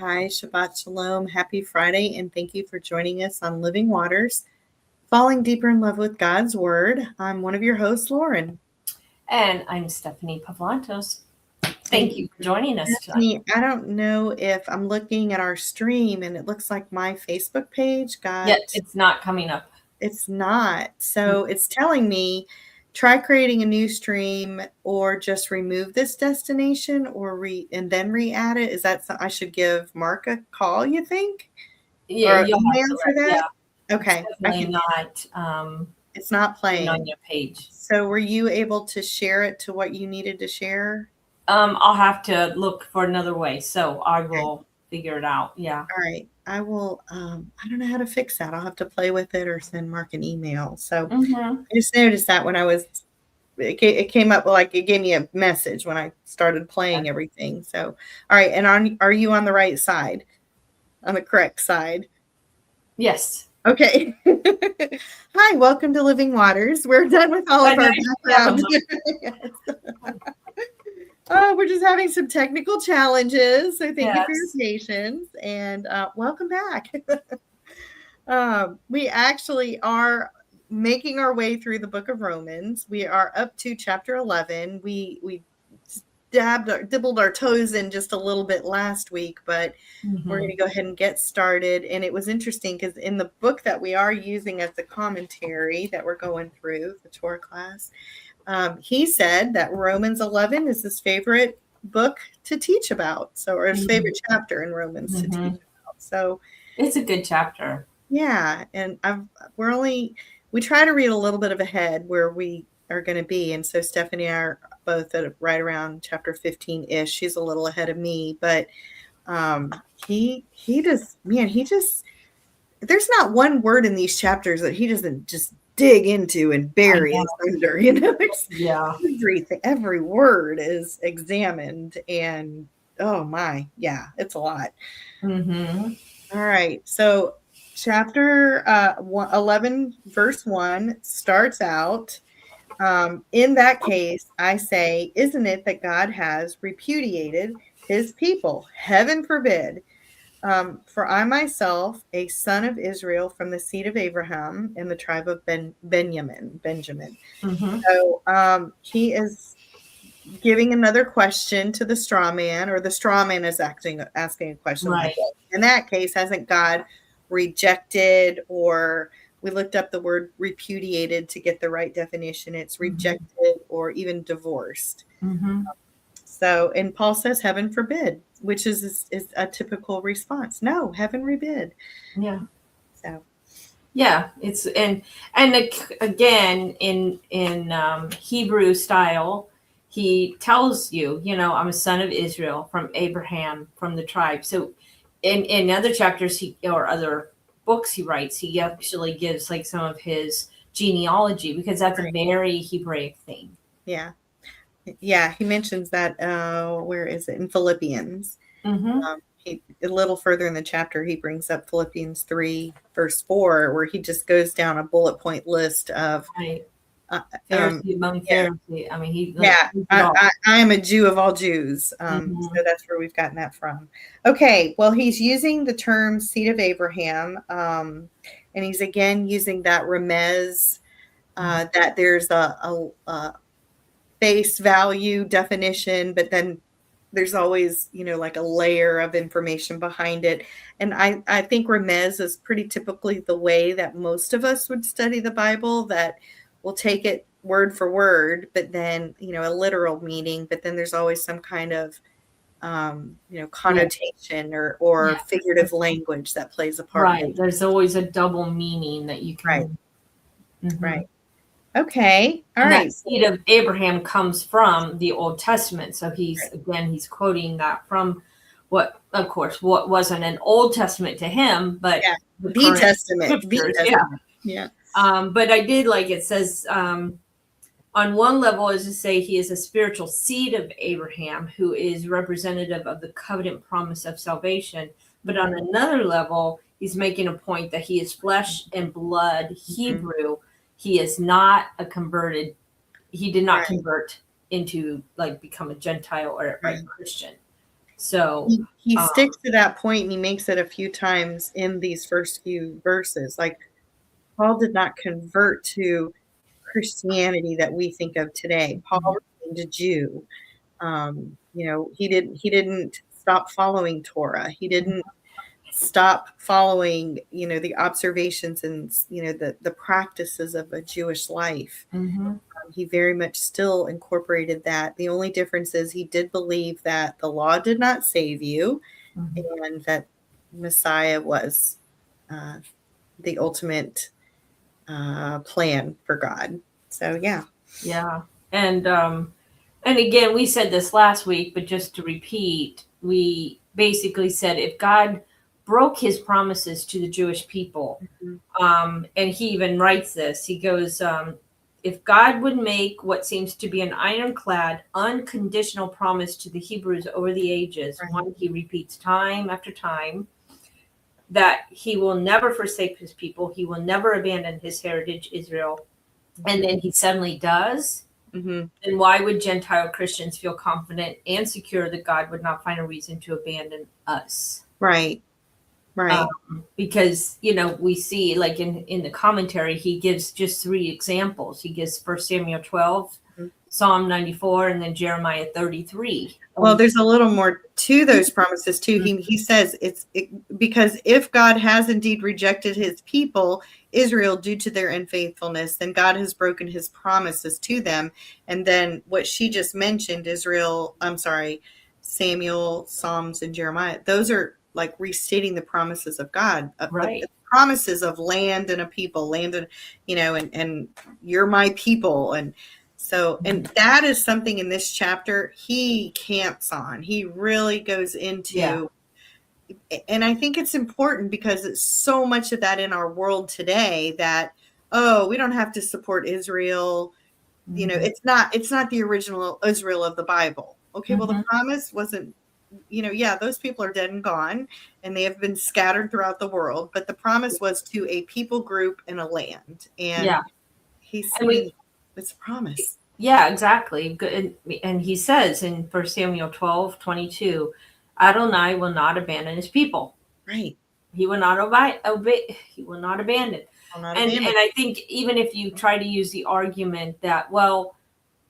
Hi, Shabbat Shalom. Happy Friday, and thank you for joining us on Living Waters, Falling Deeper in Love with God's Word. I'm one of your hosts, Lauren. And I'm Stephanie Pavlantos. Thank you for joining us tonight. I don't know if I'm looking at our stream and it looks like my Facebook page got... Yeah, it's not coming up. It's not. So it's telling me try creating a new stream or just remove this destination and then re-add it. Is that something I should give Mark a call, you think? Yeah, or email for that? Yeah. Okay. It's definitely not it's not playing on your page. So were you able to share it to what you needed to share? I'll have to look for another way. So I will figure it out. Yeah. All right. I will. I don't know how to fix that. I'll have to play with it or send Mark an email. So I just noticed that when it came up, like it gave me a message when I started playing everything. So, all right. And are you on the right side? On the correct side? Yes. Okay. Hi, welcome to Living Waters. We're done with all of our background. We're just having some technical challenges, so thank you for your patience, and welcome back. We actually are making our way through the book of Romans. We are up to chapter 11. We dibbled our toes in just a little bit last week, but we're going to go ahead and get started. And it was interesting because in the book that we are using as the commentary that we're going through, the Torah class, he said that Romans 11 is his favorite book to teach about. Or his favorite chapter in Romans to teach about. So it's a good chapter. Yeah. And we try to read a little bit of ahead where we are going to be. And so Stephanie and I are both at right around chapter 15-ish. She's a little ahead of me, but he just, there's not one word in these chapters that he doesn't just dig into and bury under, every word is examined, and oh my, yeah, it's a lot. All right, so chapter 11 verse 1 starts out, in that case I say, isn't it that God has repudiated his people? Heaven forbid. For I myself, a son of Israel from the seed of Abraham in the tribe of Benjamin. So he is giving another question to the straw man, or the straw man is asking a question. Right. In that case, hasn't God rejected, or we looked up the word repudiated to get the right definition. It's rejected or even divorced. So, and Paul says, heaven forbid, which is a typical response. No, heaven forbid. Yeah. So. Yeah, it's and again in Hebrew style, he tells you, I'm a son of Israel from Abraham, from the tribe. So in other chapters or other books he writes, he actually gives like some of his genealogy, because that's a very Hebraic thing. Yeah, he mentions that, where is it? In Philippians. A little further in the chapter, he brings up Philippians 3, verse 4, where he just goes down a bullet point list of Pharisee among Pharisee. I mean, I am a Jew of all Jews. So that's where we've gotten that from. Okay, well, he's using the term seed of Abraham, and he's again using that remez, that there's a base value definition, but then there's always, like a layer of information behind it. And I think remez is pretty typically the way that most of us would study the Bible, that we'll take it word for word, but then, a literal meaning, but then there's always some kind of, connotation or figurative language that plays a part. Right. There's always a double meaning that you can. Right. Okay. All right. That seed of Abraham comes from the Old Testament. So he's quoting that from what wasn't an Old Testament to him, but the Testament. Yeah. But I did like it says, on one level is to say he is a spiritual seed of Abraham who is representative of the covenant promise of salvation. But on another level, he's making a point that he is flesh and blood Hebrew. He is not he did not convert into become a Gentile or a Christian. So he sticks to that point, and he makes it a few times in these first few verses. Like, Paul did not convert to Christianity that we think of today. Paul remained a Jew. He didn't stop following Torah. He didn't stop following, the observations and, the practices of a Jewish life. mm-hmm. He very much still incorporated that. The only difference is he did believe that the law did not save you, Mm-hmm. and that Messiah was the ultimate plan for God. So, yeah. Yeah. And again, we said this last week, but just to repeat, we basically said if God broke his promises to the Jewish people, and he even writes this, he goes, if God would make what seems to be an ironclad, unconditional promise to the Hebrews over the ages, Right. one he repeats time after time, that he will never forsake his people, he will never abandon his heritage, Israel, and then he suddenly does, Mm-hmm. then why would Gentile Christians feel confident and secure that God would not find a reason to abandon us? Right. Right. Because we see, like in the commentary, he gives just 3 examples. He gives 1 Samuel 12, Psalm 94, and then Jeremiah 33. Well, there's a little more to those promises too. He says because if God has indeed rejected his people, Israel, due to their unfaithfulness, then God has broken his promises to them. And then what she just mentioned, Samuel, Psalms, and Jeremiah, those are like restating the promises of God, Right. the promises of land and a people, land and, and you're my people. And that is something in this chapter he camps on. He really goes into, and I think it's important because it's so much of that in our world today that, we don't have to support Israel. It's not the original Israel of the Bible. Okay, well, the promise wasn't, those people are dead and gone, and they have been scattered throughout the world. But the promise was to a people group and a land. And he's saying it's a promise. Yeah, exactly. And he says in 1 Samuel 12:22, Adonai will not abandon his people. Right. He will not obey. He will not abandon. And I think even if you try to use the argument that, well,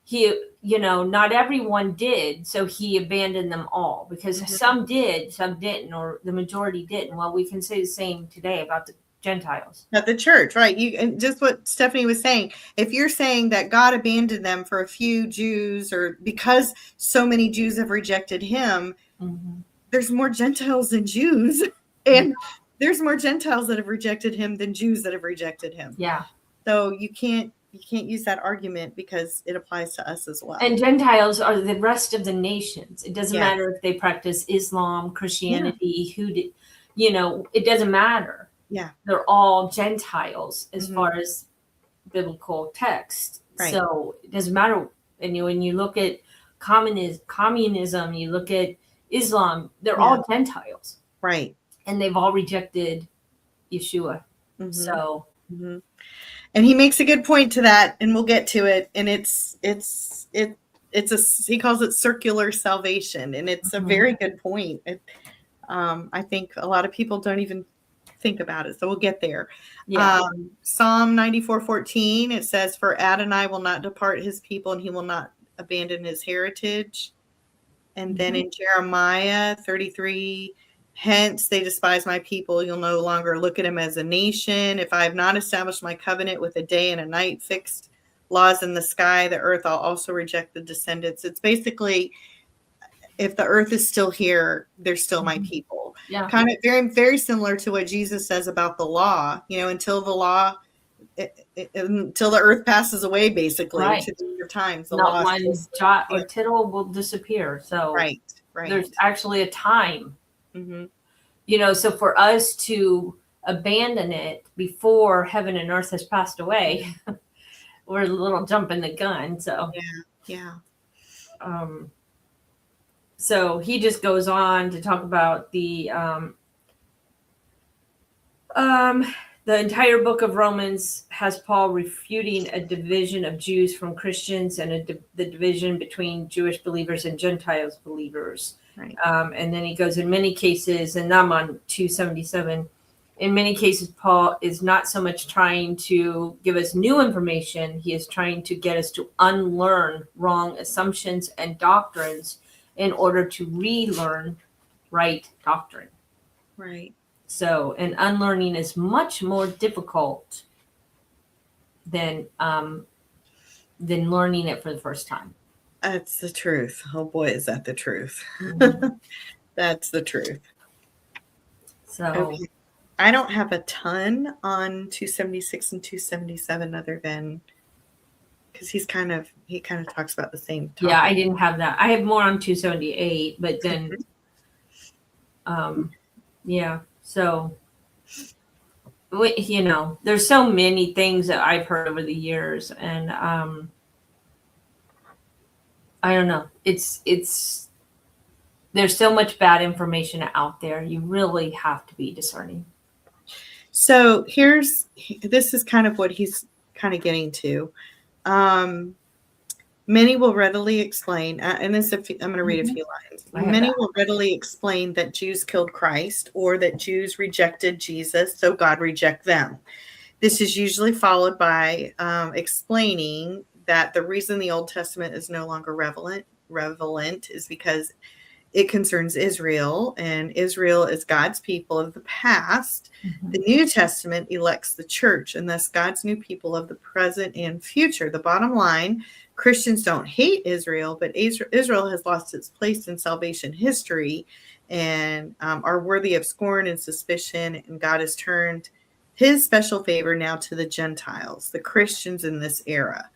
he, not everyone did, so he abandoned them all, because some did, some didn't, or the majority didn't. Well, we can say the same today about the Gentiles. At the church, right? And just what Stephanie was saying, if you're saying that God abandoned them for a few Jews, or because so many Jews have rejected him, there's more Gentiles than Jews, and there's more Gentiles that have rejected him than Jews that have rejected him. Yeah. So you can't use that argument because it applies to us as well. And Gentiles are the rest of the nations. It doesn't matter if they practice Islam, Christianity, it doesn't matter. Yeah. They're all Gentiles as far as biblical text. Right. So it doesn't matter. And when you look at communism, you look at Islam, they're all Gentiles. Right. And they've all rejected Yeshua. So. And he makes a good point to that, and we'll get to it. And he calls it circular salvation, and it's a very good point. I think a lot of people don't even think about it, so we'll get there. Psalm 94:14, it says, "For Adonai will not depart his people, and he will not abandon his heritage." And then in Jeremiah 33, "Hence they despise my people. You'll no longer look at him as a nation. If I have not established my covenant with a day and a night, fixed laws in the sky, the earth, I'll also reject the descendants." It's basically, if the earth is still here, they're still my people. Yeah. Kind of very, very similar to what Jesus says about the law. Until the law, until the earth passes away, basically, to the end of times. The Not law one jot or tittle will disappear. So right. There's actually a time. So for us to abandon it before heaven and earth has passed away, we're a little jumping the gun. So so he just goes on to talk about the entire book of Romans has Paul refuting a division of Jews from Christians, and the division between Jewish believers and Gentiles believers. Right. And then he goes, in many cases, and I'm on 277, in many cases, Paul is not so much trying to give us new information. He is trying to get us to unlearn wrong assumptions and doctrines in order to relearn right doctrine. Right. So, and unlearning is much more difficult than learning it for the first time. That's the truth. Oh boy, is that the truth. That's the truth. So, okay. I don't have a ton on 276 and 277 other than because he kind of talks about the same topic. Yeah, I didn't have that. I have more on 278, but then yeah, so there's so many things that I've heard over the years, and I don't know. It's there's so much bad information out there. You really have to be discerning. So this is kind of what he's kind of getting to. Many will readily explain, and I'm going to read a few lines. Many will readily explain that Jews killed Christ or that Jews rejected Jesus, so God reject them. This is usually followed by explaining that the reason the Old Testament is no longer relevant is because it concerns Israel, and Israel is God's people of the past. Mm-hmm. The New Testament elects the church, and thus God's new people of the present and future. The bottom line, Christians don't hate Israel, but Israel has lost its place in salvation history and are worthy of scorn and suspicion, and God has turned his special favor now to the Gentiles, the Christians in this era.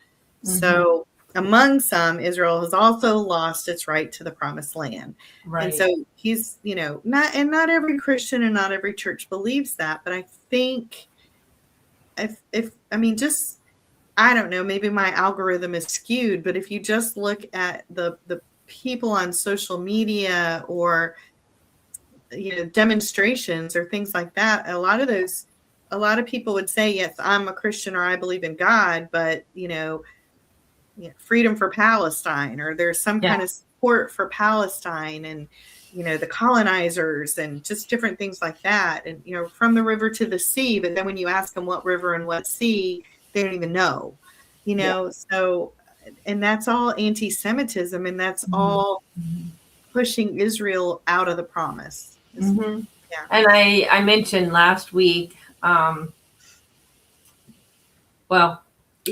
Mm-hmm. So among some, Israel has also lost its right to the promised land. Right. And so he's, not every Christian and not every church believes that, but I think I don't know, maybe my algorithm is skewed, but if you just look at the people on social media or, demonstrations or things like that, a lot of people would say, yes, I'm a Christian or I believe in God, but, freedom for Palestine, or there's some kind of support for Palestine and, the colonizers and just different things like that. And, from the river to the sea. But then when you ask them what river and what sea, they don't even know, So, and that's all anti-Semitism, and that's all pushing Israel out of the promise. Mm-hmm. Yeah. And I mentioned last week, well,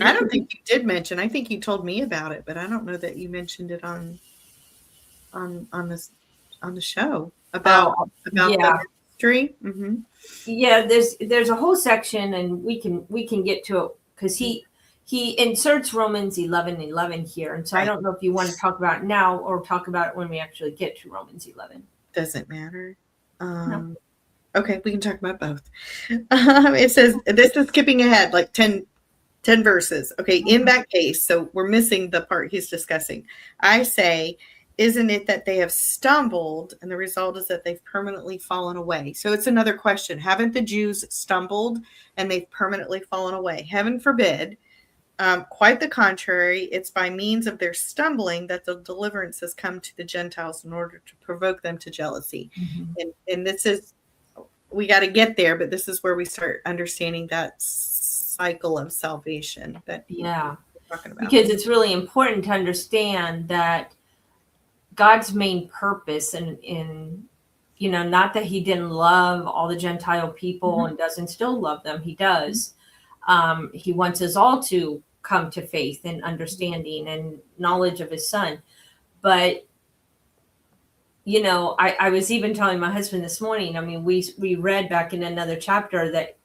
I don't think you did mention. I think you told me about it, but I don't know that you mentioned it on the show about the history. Mm-hmm. Yeah, there's a whole section, and we can get to it because he inserts Romans 11:11 here, and so I don't know if you want to talk about it now or talk about it when we actually get to Romans 11. Doesn't matter. No. Okay, we can talk about both. It says, this is skipping ahead like 10 verses. Okay, in that case, so we're missing the part he's discussing. I say, isn't it that they have stumbled, and the result is that they've permanently fallen away? So it's another question. Haven't the Jews stumbled and they've permanently fallen away? Heaven forbid. Quite the contrary. It's by means of their stumbling that the deliverance has come to the Gentiles in order to provoke them to jealousy. Mm-hmm. And this is, we got to get there, but this is where we start understanding that cycle of salvation that we're talking about. Because it's really important to understand that God's main purpose in not that he didn't love all the Gentile people and doesn't still love them. He does. He wants us all to come to faith and understanding and knowledge of his son. But, I was even telling my husband this morning, I mean, we read back in another chapter that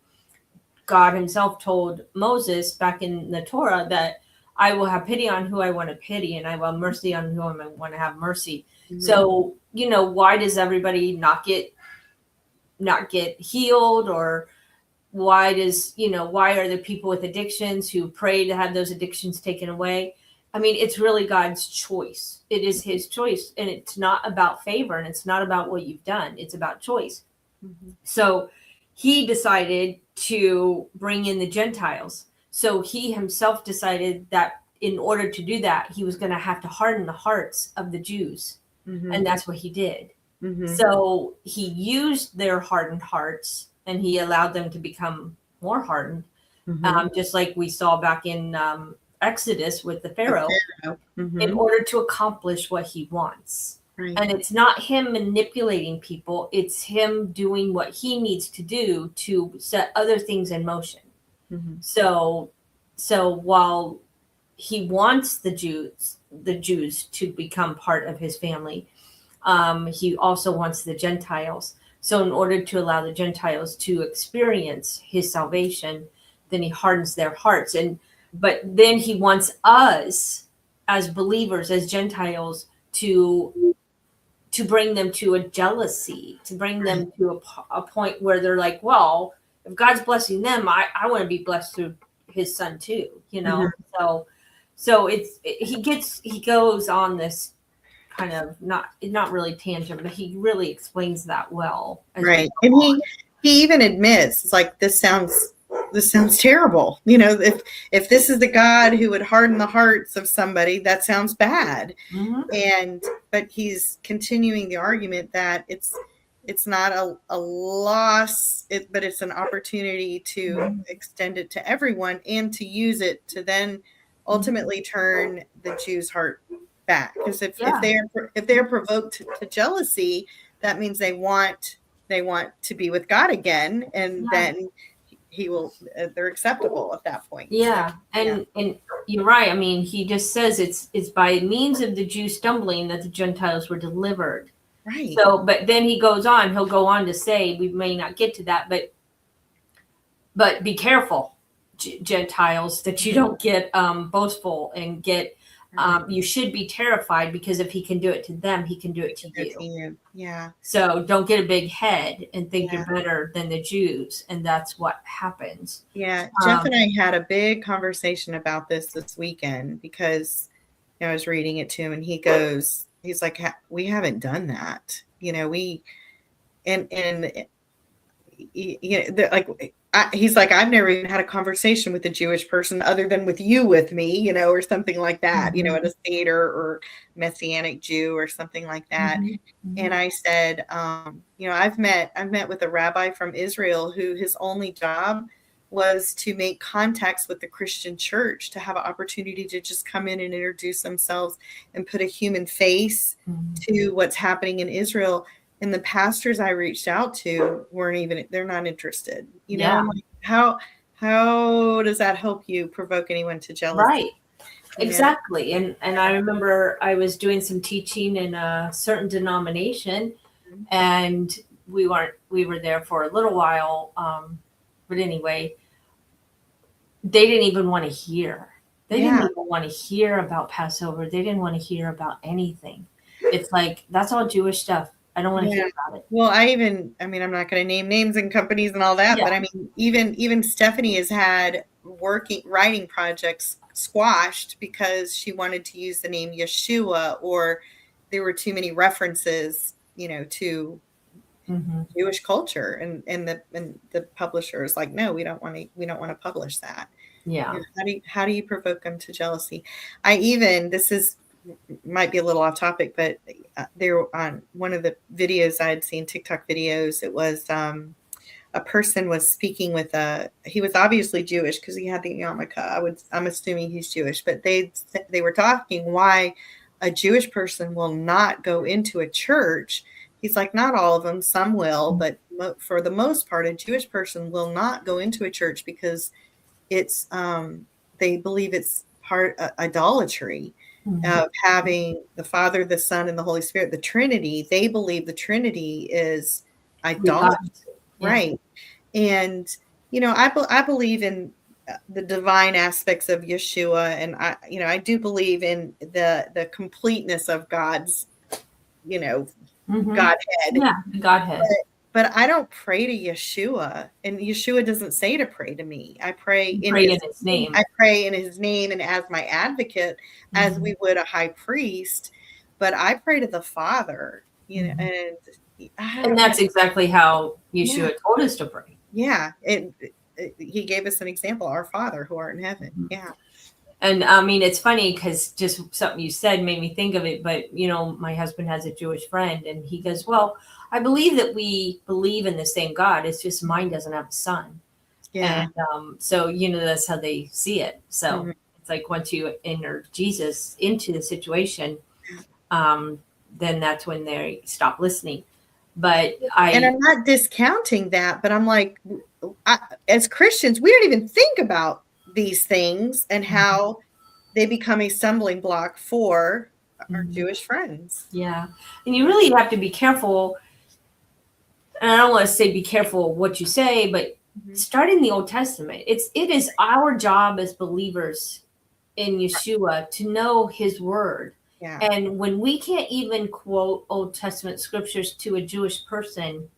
God himself told Moses back in the Torah that I will have pity on who I want to pity, and I will have mercy on who I want to have mercy. Mm-hmm. So, why does everybody not get healed, or why are there people with addictions who pray to have those addictions taken away? I mean, it's really God's choice. It is his choice, and it's not about favor, and it's not about what you've done. It's about choice. Mm-hmm. So he decided to bring in the Gentiles. So he himself decided that in order to do that, he was going to have to harden the hearts of the Jews. And that's what he did. Mm-hmm. So he used their hardened hearts and he allowed them to become more hardened. Just like we saw back in Exodus with the Pharaoh, in order to accomplish what he wants. Right. And it's not him manipulating people. It's him doing what he needs to do to set other things in motion. So while he wants the Jews to become part of his family, he also wants the Gentiles. So in order to allow the Gentiles to experience his salvation, then he hardens their hearts. But then he wants us as believers, as Gentiles, to bring them to a jealousy, to bring them to a point where they're like, well, if God's blessing them, I want to be blessed through his son too, you know? So he goes on this kind of not really tangent, but he really explains that well. Right. And he even admits, it's like, this sounds terrible. You know, if this is the God who would harden the hearts of somebody, that sounds bad. But he's continuing the argument that it's not a loss, but it's an opportunity to extend it to everyone and to use it to then ultimately turn the Jews' heart back. Because if they're provoked to jealousy, that means they want to be with God again, and then they're acceptable at that point. And you're right. I mean, he just says it's by means of the Jews stumbling that the Gentiles were delivered. Right. So, but then he'll go on to say, we may not get to that, but be careful, Gentiles, that you don't get boastful and get, you should be terrified, because if he can do it to them, he can do it to you. Yeah. So don't get a big head and think you're better than the Jews. And that's what happens. Yeah. Jeff and I had a big conversation about this weekend, because I was reading it to him, and he's like, we haven't done that. You know, he's like, I've never even had a conversation with a Jewish person other than with me, you know, or something like that, you know, at a Seder or Messianic Jew or something like that. And I said, I've met with a rabbi from Israel who his only job was to make contacts with the Christian church, to have an opportunity to just come in and introduce themselves and put a human face to what's happening in Israel. And the pastors I reached out to they're not interested. You know, I'm like, how does that help you provoke anyone to jealousy? Right. Exactly. And I remember I was doing some teaching in a certain denomination, and we were there for a little while. But anyway, they didn't even want to hear. They didn't even want to hear about Passover. They didn't want to hear about anything. It's like, that's all Jewish stuff. I don't want to hear about it. Well, I'm not going to name names and companies and all that, but I mean, even Stephanie has had writing projects squashed because she wanted to use the name Yeshua, or there were too many references, you know, to Jewish culture, and the publisher is like, no, we don't want to publish that. Yeah. You know, how do you provoke them to jealousy? Might be a little off topic, but there on one of the videos I had seen, TikTok videos, it was a person was speaking with he was obviously Jewish because he had the yarmulke. I'm assuming he's Jewish, but they were talking why a Jewish person will not go into a church. He's like, not all of them, some will, but for the most part, a Jewish person will not go into a church because it's they believe it's part idolatry. Of having the Father, the Son, and the Holy Spirit, the Trinity. They believe the Trinity is idolatry, right? And I believe in the divine aspects of Yeshua, and I do believe in the completeness of God's, Godhead. Yeah, Godhead. But I don't pray to Yeshua, and Yeshua doesn't say to pray to me. I pray in his name. I pray in his name and as my advocate, as we would a high priest. But I pray to the Father, and that's exactly how Yeshua told us to pray. Yeah, he gave us an example: Our Father who art in heaven. Yeah. And I mean, it's funny because just something you said made me think of it. But, my husband has a Jewish friend and he goes, well, I believe that we believe in the same God. It's just mine doesn't have a son. Yeah. And so, that's how they see it. So it's like once you enter Jesus into the situation, then that's when they stop listening. But and I'm not discounting that, but I'm like, as Christians, we don't even think about these things and how they become a stumbling block for our Jewish friends. Yeah. And you really have to be careful. And I don't want to say be careful what you say, but start in the Old Testament. It is our job as believers in Yeshua to know his word. Yeah. And when we can't even quote Old Testament scriptures to a Jewish person,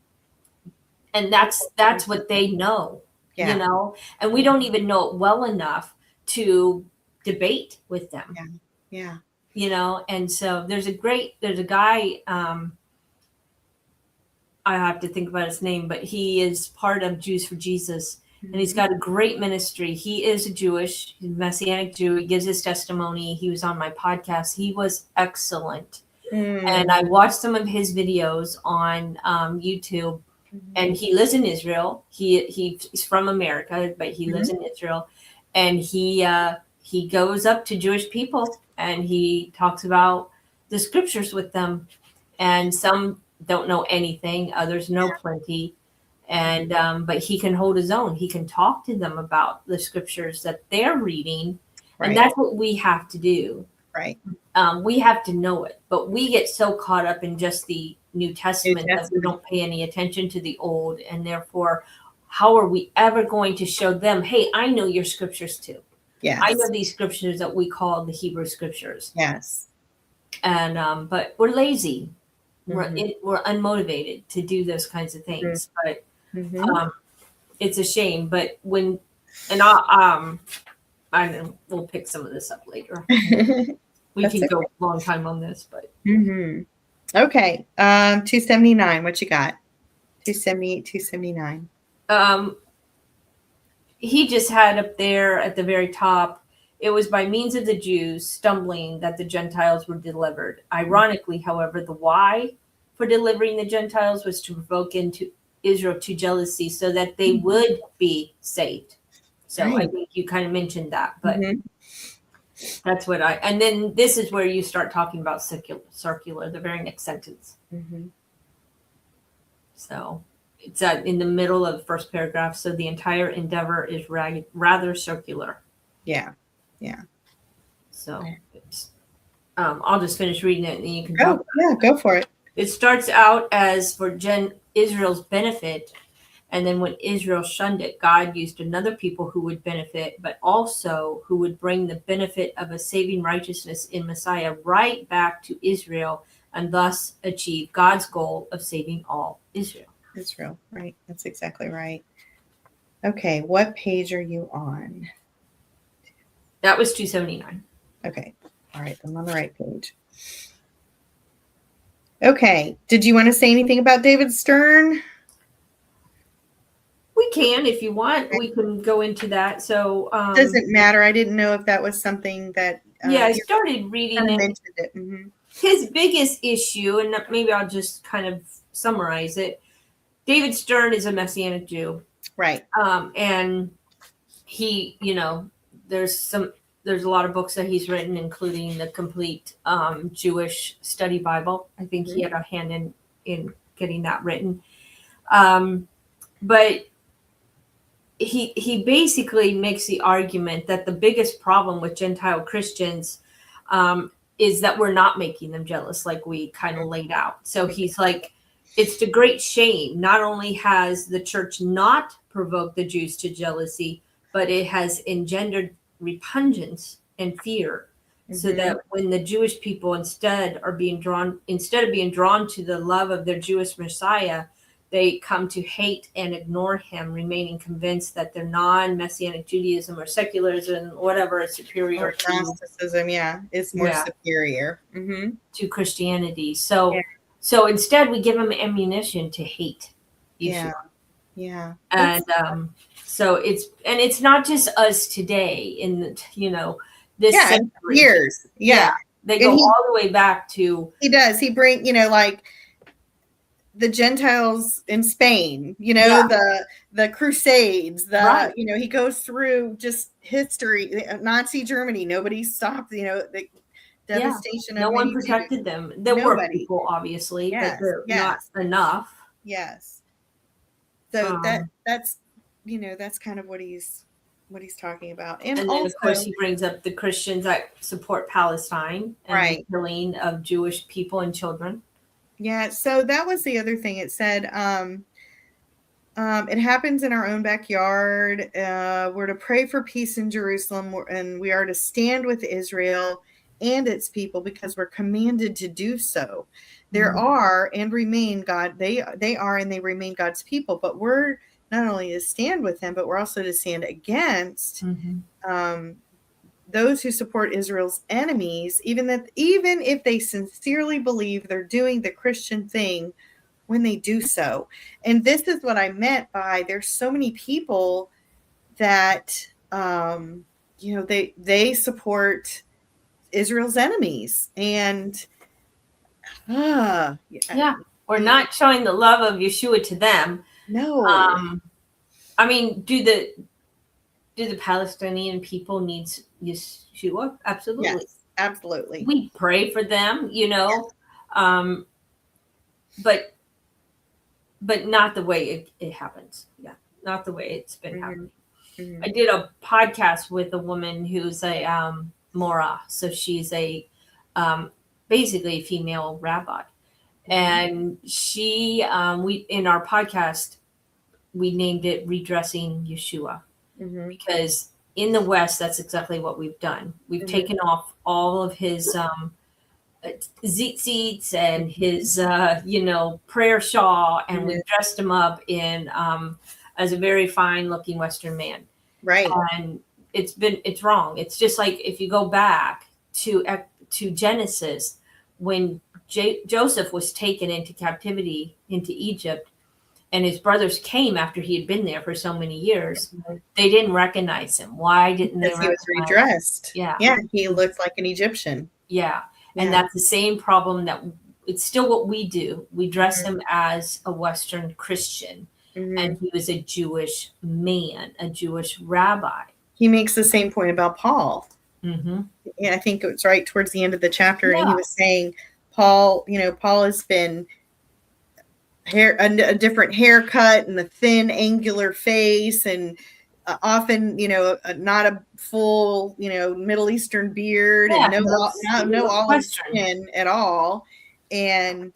and that's what they know, and we don't even know it well enough to debate with them. Yeah. And so there's a guy, I have to think about his name, but he is part of Jews for Jesus. And he's got a great ministry. He is a he's a Messianic Jew. He gives his testimony. He was on my podcast. He was excellent. And I watched some of his videos on YouTube. And he lives in Israel. He's from America, but he lives in Israel. And he goes up to Jewish people and he talks about the scriptures with them. And some don't know anything. Others know plenty. And but he can hold his own. He can talk to them about the scriptures that they're reading. Right. And that's what we have to do. Right. We have to know it. But we get so caught up in just the New Testament that we don't pay any attention to the Old. And therefore, how are we ever going to show them, hey, I know your scriptures too. Yes. I know these scriptures that we call the Hebrew scriptures. Yes. And but we're lazy. We're unmotivated to do those kinds of things. But it's a shame. But I know we'll pick some of this up later. We can go a long time on this, but okay. 279. What you got? 278, 279. He just had up there at the very top, it was by means of the Jews stumbling that the Gentiles were delivered. Ironically, however, the why for delivering the Gentiles was to provoke into Israel to jealousy so that they would be saved. So I think you kind of mentioned that, but that's what and then this is where you start talking about circular, the very next sentence. So it's in the middle of the first paragraph. So the entire endeavor is rather circular. Yeah. So I'll just finish reading it and then you can go. Yeah, go for it. It starts out as for Israel's benefit. And then when Israel shunned it, God used another people who would benefit, but also who would bring the benefit of a saving righteousness in Messiah right back to Israel and thus achieve God's goal of saving all Israel. Israel, right. That's exactly right. Okay, what page are you on? That was 279. Okay. All right, I'm on the right page. Okay. Did you want to say anything about David Stern? We can, if you want. Okay. We can go into that. So doesn't matter. I didn't know if that was something that I started reading it. His biggest issue, and maybe I'll just kind of summarize it. David Stern is a Messianic Jew, right? And he, there's a lot of books that he's written, including the complete Jewish study Bible. I think he had a hand in getting that written. But he basically makes the argument that the biggest problem with Gentile Christians is that we're not making them jealous, like we kind of laid out. So he's like, it's the great shame. Not only has the church not provoked the Jews to jealousy, but it has engendered repugnance and fear. So that when the Jewish people instead of being drawn to the love of their Jewish Messiah, they come to hate and ignore him, remaining convinced that their non-Messianic Judaism or secularism, whatever, is superior to Gnosticism. It's more superior to Christianity. So instead, we give them ammunition to hate Yeshua. Yeah. And so it's not just us today. this Yeah, century. years. Yeah. They And go all the way back to. He does. He bring, like the Gentiles in Spain, the Crusades, Right. he goes through just history, Nazi Germany, nobody stopped, the Yeah. devastation No of one many Jews. protected them. There were Nobody. people, obviously, but Yes, they're not yes, enough. yes. So Um, that's kind of what he's talking about. And then, of course, also, he brings up the Christians that support Palestine and right. the killing of Jewish people and children. Yeah. So that was the other thing. It said, it happens in our own backyard. We're to pray for peace in Jerusalem, and we are to stand with Israel and its people because we're commanded to do so. There are and remain God. They are and they remain God's people, but we're not only to stand with them, but we're also to stand against those who support Israel's enemies, even if they sincerely believe they're doing the Christian thing when they do so. And this is what I meant by there's so many people that they support Israel's enemies, and we're not showing the love of Yeshua to them. No. I mean, do the Palestinian people need Yeshua? Absolutely. Yes, absolutely. We pray for them, Yes. But not the way it happens. Yeah, not the way it's been happening. Mm-hmm. I did a podcast with a woman who's a Mora, so she's a basically a female rabbi, and she we in our podcast we named it Redressing Yeshua because in the West that's exactly what we've done. We've taken off all of his tzitzits and his prayer shawl, and we've dressed him up in as a very fine looking Western man. Right. And it's wrong. It's just like if you go back to Genesis, when Joseph was taken into captivity into Egypt, and his brothers came after he had been there for so many years, they didn't recognize him. Why didn't they? Because he was redressed. Yeah. Yeah, he looked like an Egyptian. Yeah. And that's the same problem that it's still what we do. We dress him as a Western Christian, and he was a Jewish man, a Jewish rabbi. He makes the same point about Paul. Yeah, I think it was right towards the end of the chapter, and he was saying, Paul has been a different haircut and a thin, angular face, and often, not a full, Middle Eastern beard, and no olive skin at all, and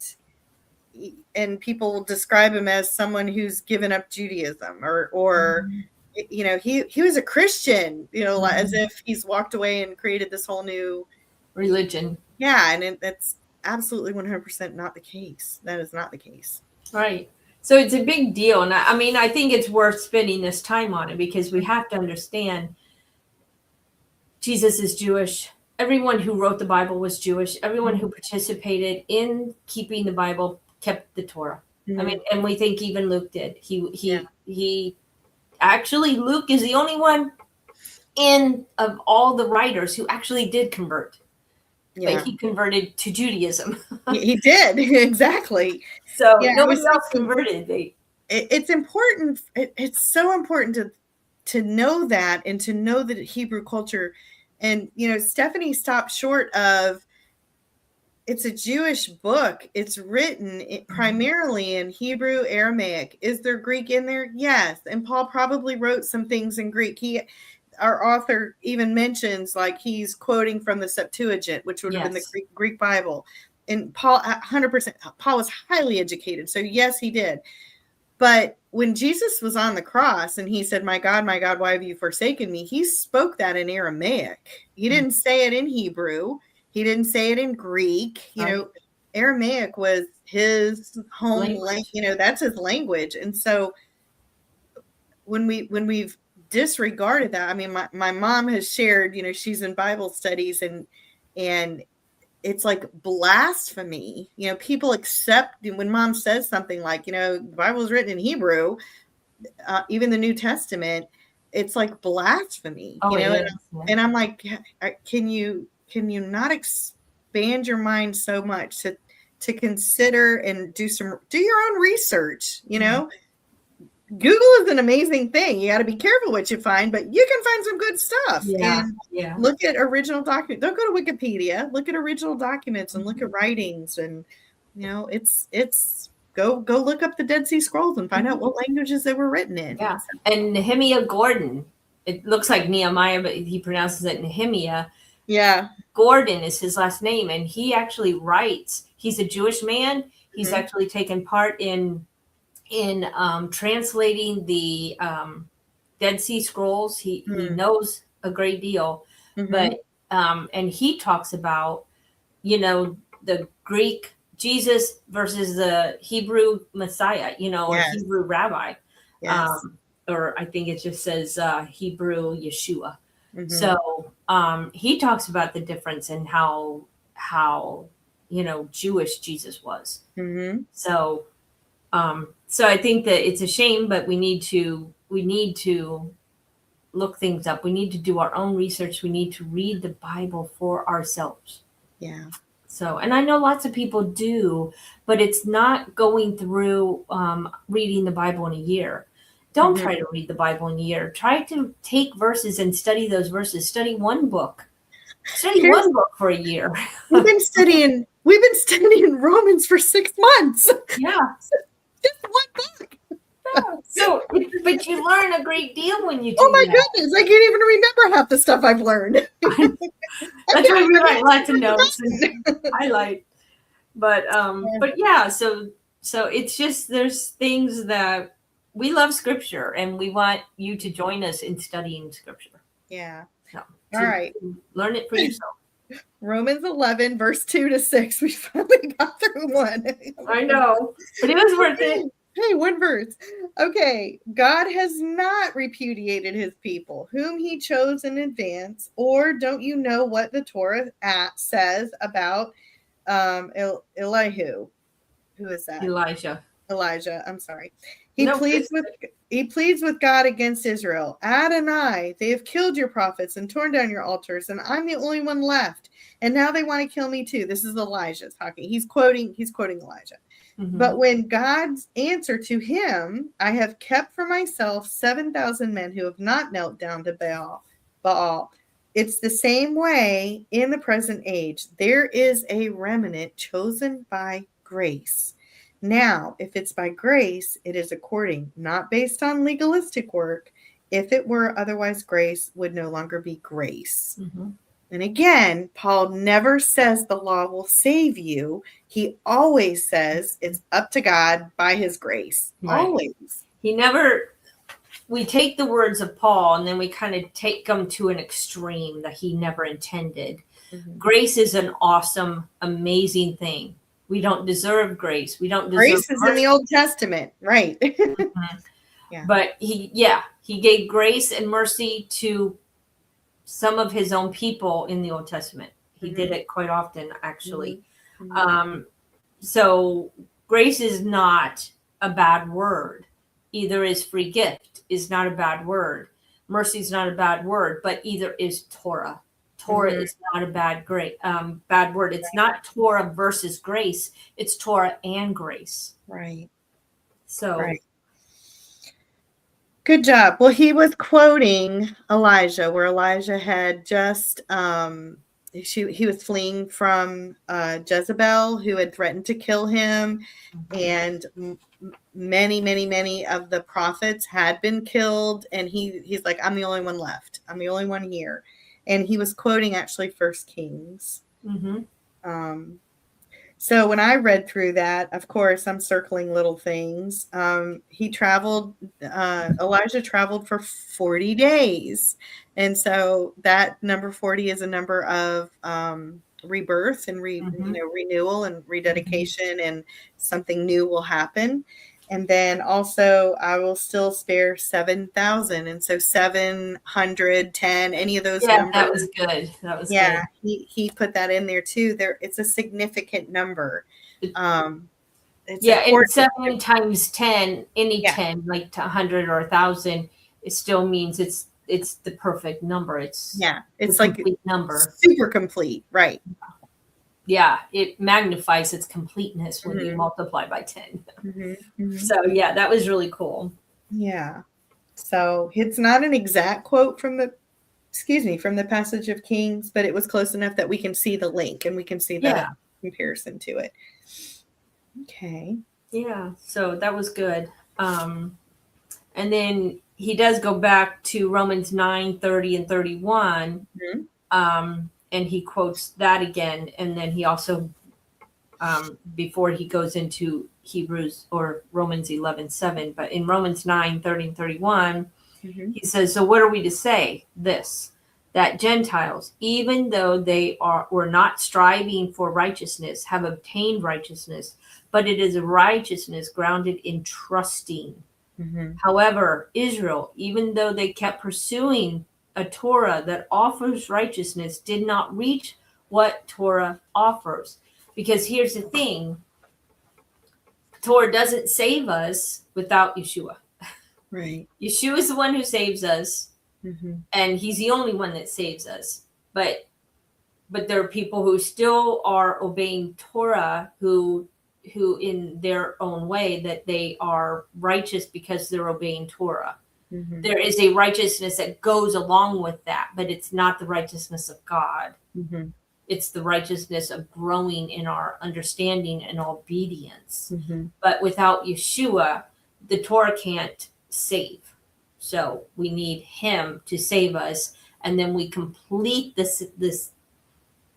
people describe him as someone who's given up Judaism, or he was a Christian, as if he's walked away and created this whole new religion. Yeah, and that's absolutely 100% not the case. That is not the case. Right. So it's a big deal. And I mean, I think it's worth spending this time on it because we have to understand Jesus is Jewish. Everyone who wrote the Bible was Jewish. Everyone who participated in keeping the Bible kept the Torah. I mean, and we think even Luke did. He actually, Luke is the only one of all the writers who actually did convert. Yeah. But he converted to Judaism. He did, exactly. So nobody else converted. It's important. It's so important to know that, and to know the Hebrew culture. And, Stephanie stopped short of, it's a Jewish book. It's written primarily in Hebrew, Aramaic. Is there Greek in there? Yes. And Paul probably wrote some things in Greek. Our author even mentions, like, he's quoting from the Septuagint, which would have been the Greek Bible. And Paul, 100%, Paul was highly educated. So yes, he did. But when Jesus was on the cross and he said, my God, why have you forsaken me? He spoke that in Aramaic. He didn't say it in Hebrew. He didn't say it in Greek. Aramaic was his home language. That's his language. And so when we've disregarded that, I mean, my mom has shared, she's in Bible studies, and it's like blasphemy. People accept when mom says something like, the Bible is written in Hebrew, even the New Testament, it's like blasphemy, Oh, you know? it is. And I'm like, can you not expand your mind so much to consider and do your own research, you know? Google is an amazing thing. You got to be careful what you find, but you can find some good stuff. Yeah, And yeah. look at original documents. Don't go to Wikipedia. Look at original documents and look at writings. And you know, it's go look up the Dead Sea Scrolls and find out what languages they were written in. Yeah, and Nehemiah Gordon. It looks like Nehemiah, but he pronounces it Nehemiah. Yeah. Gordon is his last name, and he actually writes. He's a Jewish man. He's actually taken part in translating the Dead Sea Scrolls. He knows a great deal, but and he talks about, you know, the Greek Jesus versus the Hebrew Messiah, you know, or Hebrew rabbi. Yes. Or I think it just says Hebrew Yeshua. So he talks about the difference in how you know, Jewish Jesus was. So so I think that it's a shame, but we need to look things up. We need to do our own research. We need to read the Bible for ourselves. Yeah. So, and I know lots of people do, but it's not going through reading the Bible in a year. Don't try to read the Bible in a year. Try to take verses and study those verses. Study one book. Study one book for a year. We've been studying Romans for 6 months. Yeah. Just one book. Yeah. So, but you learn a great deal when you do Oh my that. goodness, I can't even remember half the stuff I've learned. That's why we write lots of notes and highlight. But yeah, so it's just, there's things that we love Scripture, and we want you to join us in studying Scripture. Yeah. So, all right. Learn it for yourself. Romans 11, verse 2-6. We finally got through one. I know, but it was worth it. Hey, one verse. Okay. God has not repudiated his people, whom he chose in advance. Or don't you know what the Torah says about Elihu? Who is that? Elijah. I'm sorry. He pleads with God against Israel. Adonai, they have killed your prophets and torn down your altars, and I'm the only one left. And now they want to kill me too. This is Elijah talking. He's quoting Elijah. But when God's answer to him, I have kept for myself 7,000 men who have not knelt down to Baal. It's the same way in the present age. There is a remnant chosen by grace. Now, if it's by grace, it is according, not based on legalistic work. If it were otherwise, grace would no longer be grace. And again, Paul never says the law will save you. He always says it's up to God by his grace. Right. Always. We take the words of Paul and then we kind of take them to an extreme that he never intended. Grace is an awesome, amazing thing. We don't deserve grace. We don't deserve grace is mercy. In the Old Testament, right? Yeah. But he gave grace and mercy to some of his own people in the Old Testament. He did it quite often, actually. So grace is not a bad word. Either is free gift is not a bad word. Mercy is not a bad word, but either is Torah. Torah is not a bad word. It's not Torah versus grace. It's Torah and grace. Right. So. Right. Good job. Well, he was quoting Elijah, where Elijah had just, he was fleeing from Jezebel, who had threatened to kill him. And many of the prophets had been killed. And he's like, I'm the only one left. I'm the only one here. And he was quoting actually 1 Kings. So when I read through that, of course, I'm circling little things. Elijah traveled for 40 days. And so that number 40 is a number of rebirth and renewal and rededication, and something new will happen. And then also I will still spare 7,000. And so 710, any of those numbers. That was good. Good. He put that in there too. It's a significant number. And 7 times 10, 10, like 100 or 1,000 it still means it's the perfect number. It's it's the like complete number. Super complete, right? Yeah, it magnifies its completeness when you multiply by 10. So yeah, that was really cool. Yeah. So it's not an exact quote from the passage of Kings, but it was close enough that we can see the link and we can see the comparison to it. Okay. Yeah, so that was good. And then he does go back to Romans 9, 30 and 31. And he quotes that again. And then he also, before he goes into Hebrews or Romans 11, 7, but in Romans 9, 30 and 31, he says, so what are we to say? This, that Gentiles, even though they were not striving for righteousness, have obtained righteousness, but it is a righteousness grounded in trusting. However, Israel, even though they kept pursuing a Torah that offers righteousness, did not reach what Torah offers. Because here's the thing, Torah doesn't save us without Yeshua. Right. Yeshua is the one who saves us, and he's the only one that saves us. But there are people who still are obeying Torah who in their own way that they are righteous because they're obeying Torah. There is a righteousness that goes along with that, but it's not the righteousness of God. It's the righteousness of growing in our understanding and obedience. But without Yeshua, the Torah can't save. So we need him to save us. And then we complete this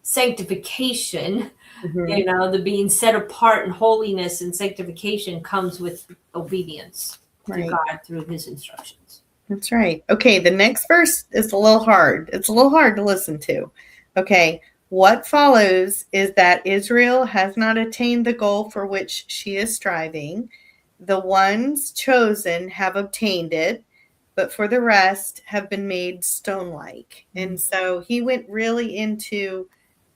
sanctification, the being set apart in holiness and sanctification comes with obedience to God through his instructions. That's right. Okay, the next verse is a little hard. It's a little hard to listen to. Okay, what follows is that Israel has not attained the goal for which she is striving. The ones chosen have obtained it, but for the rest have been made stone-like. And so he went really into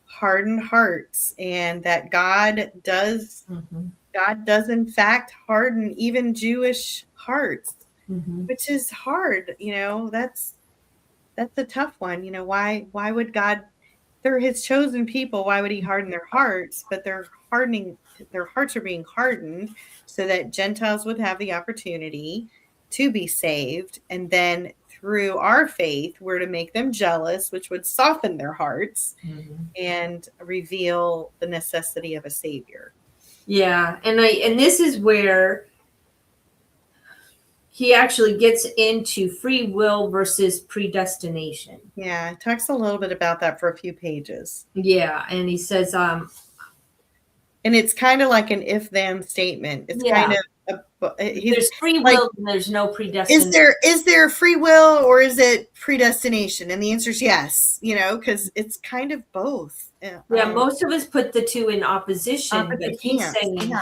hardened hearts, and that God does in fact harden even Jewish hearts, which is hard. That's a tough one. Why would God, they're his chosen people, why would he harden their hearts? But their hearts are being hardened so that Gentiles would have the opportunity to be saved, and then through our faith, we're to make them jealous, which would soften their hearts and reveal the necessity of a savior. Yeah, and this is where he actually gets into free will versus predestination. Yeah, it talks a little bit about that for a few pages. Yeah, and he says, and it's kind of like an if-then statement. It's kind of there's free will and there's no predestination. Is there free will or is it predestination? And the answer is yes, because it's kind of both. Most of us put the two in opposition, but he's saying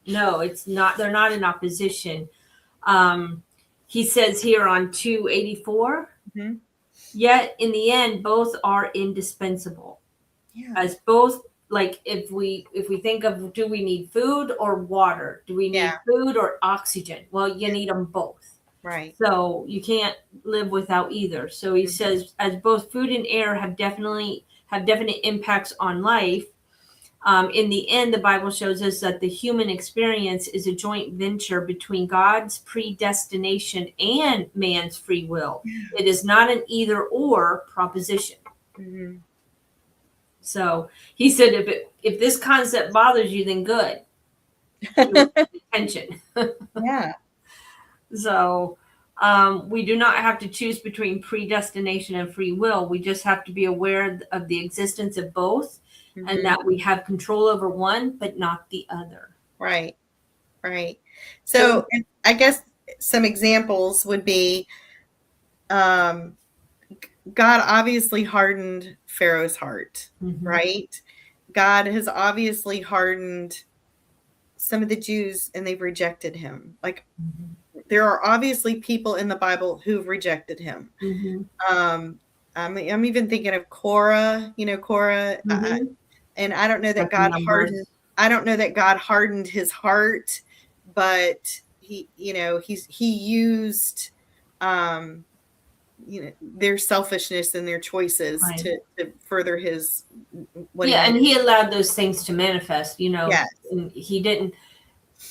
no, it's not. They're not in opposition. He says here on 284, yet in the end, both are indispensable. As both, like if we think of, do we need food or water? Do we need food or oxygen? Well, you need them both. Right. So you can't live without either. So he says, as both food and air have definite impacts on life, in the end, the Bible shows us that the human experience is a joint venture between God's predestination and man's free will. It is not an either or proposition. So he said, if this concept bothers you, then good. Attention. So we do not have to choose between predestination and free will. We just have to be aware of the existence of both, and that we have control over one, but not the other. Right. So I guess some examples would be, God obviously hardened Pharaoh's heart, right? God has obviously hardened some of the Jews, and they've rejected him. Like, there are obviously people in the Bible who've rejected him. I'm even thinking of Korah, Korah, and I don't know that God hardened. I don't know that God hardened his heart, but he used their selfishness and their choices Right. to further his what Yeah, he and he allowed those things to manifest, yes. and he didn't.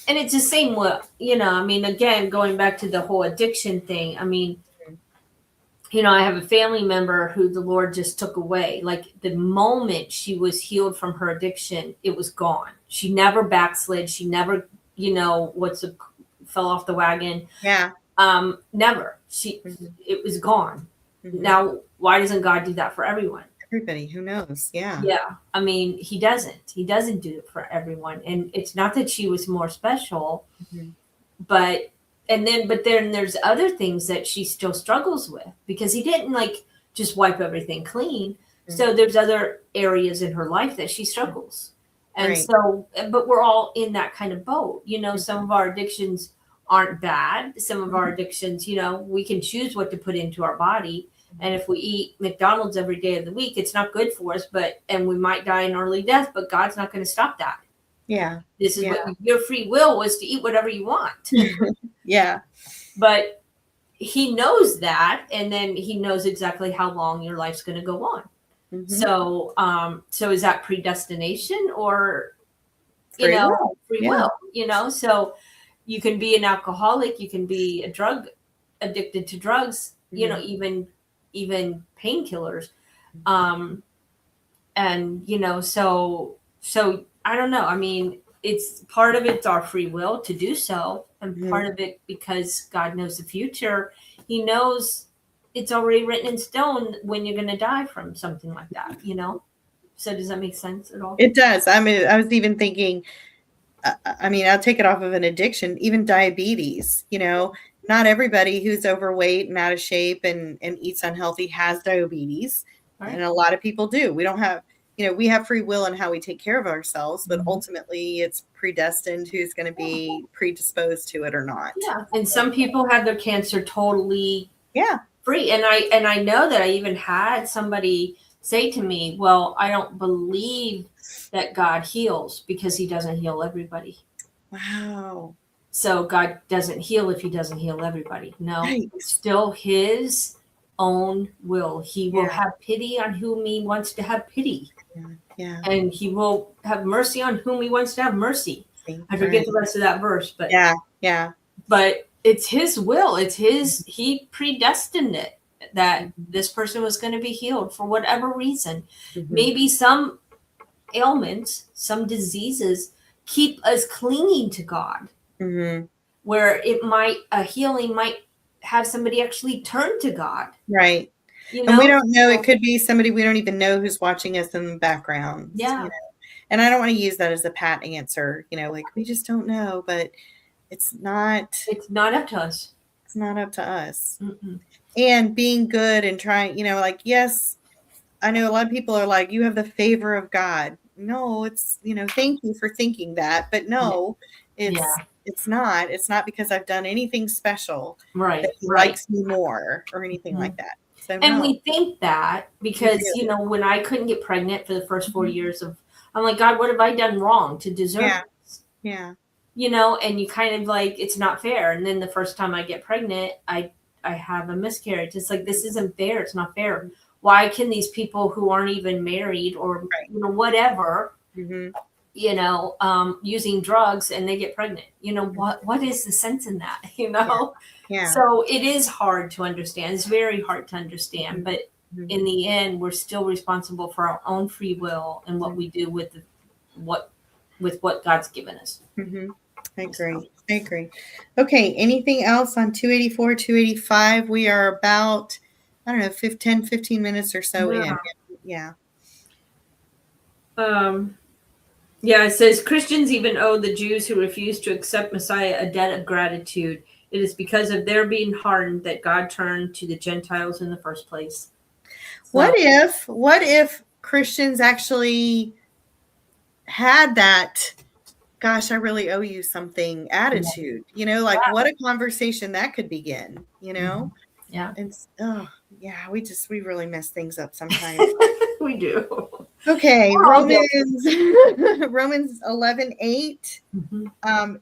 And it's the same with, I mean, again, going back to the whole addiction thing, I mean, I have a family member who the Lord just took away. Like the moment she was healed from her addiction, it was gone. She never backslid. She never, fell off the wagon. Yeah. Never. It was gone. Now, why doesn't God do that for everyone? Everybody, who knows? Yeah. Yeah. I mean, he doesn't. He doesn't do it for everyone. And it's not that she was more special, but then there's other things that she still struggles with because he didn't just wipe everything clean. So there's other areas in her life that she struggles. And so, but we're all in that kind of boat. Some of our addictions aren't bad. Some of our addictions, we can choose what to put into our body. And if we eat McDonald's every day of the week, it's not good for us, and we might die an early death, but God's not going to stop that. Yeah. This is what your free will was, to eat whatever you want. Yeah. But he knows that, and then he knows exactly how long your life's going to go on. So is that predestination or, free will, so you can be an alcoholic, you can be addicted to drugs, even painkillers. And, so I don't know. I mean, it's part of it's our free will to do so. And part of it, because God knows the future, he knows it's already written in stone when you're going to die from something like that, So does that make sense at all? It does. I mean, I was even thinking, I'll take it off of an addiction, even diabetes, not everybody who's overweight and out of shape and eats unhealthy has diabetes. Right. And a lot of people do. We don't have, we have free will in how we take care of ourselves, but ultimately it's predestined who's going to be predisposed to it or not. Yeah. And some people have their cancer totally free. And I know that I even had somebody say to me, well, I don't believe that God heals because he doesn't heal everybody. Wow. So God doesn't heal if he doesn't heal everybody. No, it's still his own will. He will have pity on whom he wants to have pity. Yeah. And he will have mercy on whom he wants to have mercy. I forget the rest of that verse, but but it's his will. It's he predestined it that this person was going to be healed for whatever reason. Maybe some ailments, some diseases keep us clinging to God, where a healing might have somebody actually turn to God. Right. And we don't know. It could be somebody we don't even know who's watching us in the background. Yeah. And I don't want to use that as a pat answer, we just don't know, but it's not up to us. It's not up to us. And being good and trying, yes, I know a lot of people are like, you have the favor of God. No, it's, thank you for thinking that. But no, it's not. It's not because I've done anything special that he likes me more or anything like that. So, and we think that because, when I couldn't get pregnant for the first 4 years I'm like, God, what have I done wrong to deserve this? Yeah. And you kind of it's not fair. And then the first time I get pregnant, I have a miscarriage. It's like, this isn't fair. It's not fair. Why can these people who aren't even married or, whatever, using drugs and they get pregnant, what is the sense in that, Yeah. So it is hard to understand. It's very hard to understand, but in the end, we're still responsible for our own free will and what we do with what God's given us. I agree. Okay. Anything else on 284, 285? We are about, 10, 15 minutes or so in. Yeah. It says Christians even owe the Jews who refused to accept Messiah a debt of gratitude. It is because of their being hardened that God turned to the Gentiles in the first place. So, what if Christians actually had that, gosh, I really owe you something attitude, what a conversation that could begin, Yeah. And we really mess things up sometimes. We do. Okay, We're all guilty. Romans 11:8.